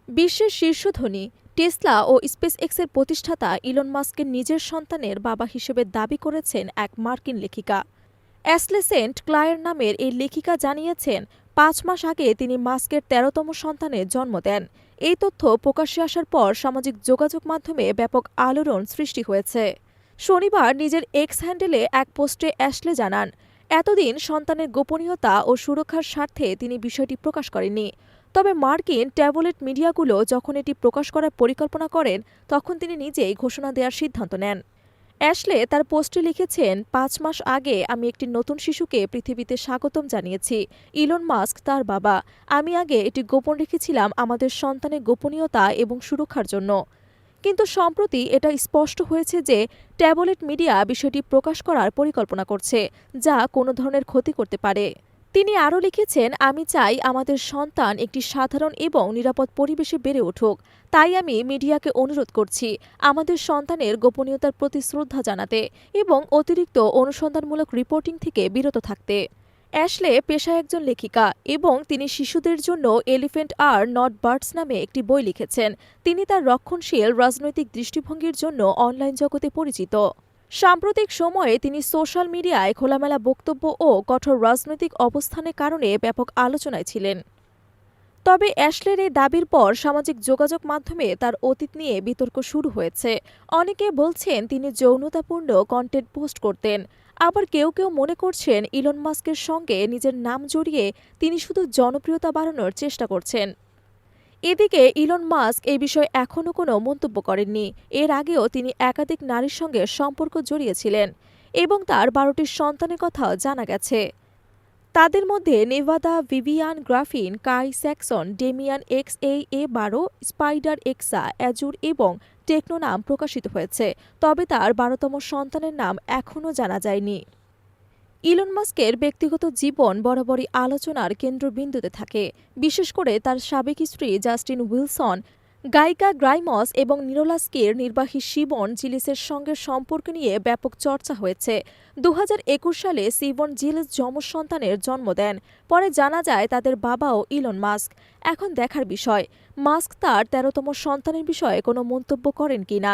বিশ্বের শীর্ষ ধনী টেসলা ও স্পেসএক্সের প্রতিষ্ঠাতা ইলন মাস্কের নিজের সন্তানের বাবা হিসেবে দাবি করেছেন এক মার্কিন লেখিকা। অ্যাশলে সেন্ট ক্লায়ার নামের এই লেখিকা জানিয়েছেন, 5 মাস আগে তিনি মাস্কের 13তম সন্তানের জন্ম দেন। এই তথ্য প্রকাশ্যে আসার পর সামাজিক যোগাযোগ মাধ্যমে ব্যাপক আলোড়ন সৃষ্টি হয়েছে। শনিবার নিজের এক্স হ্যান্ডেলে এক পোস্টে অ্যাশলে জানান, এতদিন সন্তানের গোপনীয়তা ও সুরক্ষার স্বার্থে তিনি বিষয়টি প্রকাশ করেননি। তবে মার্কিন ট্যাবলেট মিডিয়াগুলো যখন এটি প্রকাশ করার পরিকল্পনা করেন, তখন তিনি নিজেই ঘোষণা দেওয়ার সিদ্ধান্ত নেন। অ্যাশলে তার পোস্টে লিখেছেন, 5 মাস আগে আমি একটি নতুন শিশুকে পৃথিবীতে স্বাগতম জানিয়েছি। ইলন মাস্ক তার বাবা। আমি আগে এটি গোপন রেখেছিলাম আমাদের সন্তানের গোপনীয়তা এবং সুরক্ষার জন্য। কিন্তু সম্প্রতি এটা স্পষ্ট হয়েছে যে ট্যাবলেট মিডিয়া বিষয়টি প্রকাশ করার পরিকল্পনা করছে, যা কোনো ধরনের ক্ষতি করতে পারে। তিনি আরও লিখেছেন, আমি চাই আমাদের সন্তান একটি সাধারণ এবং নিরাপদ পরিবেশে বেড়ে উঠুক। তাই আমি মিডিয়াকে অনুরোধ করছি আমাদের সন্তানের গোপনীয়তার প্রতি শ্রদ্ধা জানাতে এবং অতিরিক্ত অনুসন্ধানমূলক রিপোর্টিং থেকে বিরত থাকতে। অ্যাশলে পেশায় একজন লেখিকা এবং তিনি শিশুদের জন্য এলিফ্যান্ট আর নট বার্ডস নামে একটি বই লিখেছেন। তিনি তার রক্ষণশীল রাজনৈতিক দৃষ্টিভঙ্গির জন্য অনলাইন জগতে পরিচিত। সাম্প্রতিক সময়ে তিনি সোশ্যাল মিডিয়ায় খোলামেলা বক্তব্য ও কঠোর রাজনৈতিক অবস্থানের কারণে ব্যাপক আলোচনায় ছিলেন। তবে অ্যাশলের এই দাবির পর সামাজিক যোগাযোগ মাধ্যমে তার অতীত নিয়ে বিতর্ক শুরু হয়েছে। অনেকে বলছেন তিনি যৌনতাপূর্ণ কন্টেন্ট পোস্ট করতেন। আবার কেউ কেউ মনে করছেন ইলন মাস্কের সঙ্গে নিজের নাম জড়িয়ে তিনি শুধু জনপ্রিয়তা বাড়ানোর চেষ্টা করছেন। এদিকে ইলন মাস্ক এই বিষয়ে এখনও কোনো মন্তব্য করেননি। এর আগেও তিনি একাধিক নারীর সঙ্গে সম্পর্ক জড়িয়েছিলেন এবং তার 12টি সন্তানের কথাও জানা গেছে। তাদের মধ্যে Nevada, Vivian, Graphene, Kai Saxon, Damian XAA12, Spider Exa, Azure এবং টেকনো নাম প্রকাশিত হয়েছে। তবে তার 12তম সন্তানের নাম এখনও জানা যায়নি। ইলন মাস্কের ব্যক্তিগত জীবন বরাবরই আলোচনার কেন্দ্রবিন্দুতে থাকে, বিশেষ করে তার সাবেক স্ত্রী জাস্টিন উইলসন, গায়িকা গ্রাইমস এবং নিরোলাস্কির নির্বাহী সিবন জিলিসের সঙ্গে সম্পর্ক নিয়ে ব্যাপক চর্চা হয়েছে। 2021 সালে সিবন জিলিস যমজ সন্তানের জন্ম দেন। পরে জানা যায় তাদের বাবাও ইলন মাস্ক। এখন দেখার বিষয় মাস্ক তার 13তম সন্তানের বিষয়ে কোনো মন্তব্য করেন কিনা।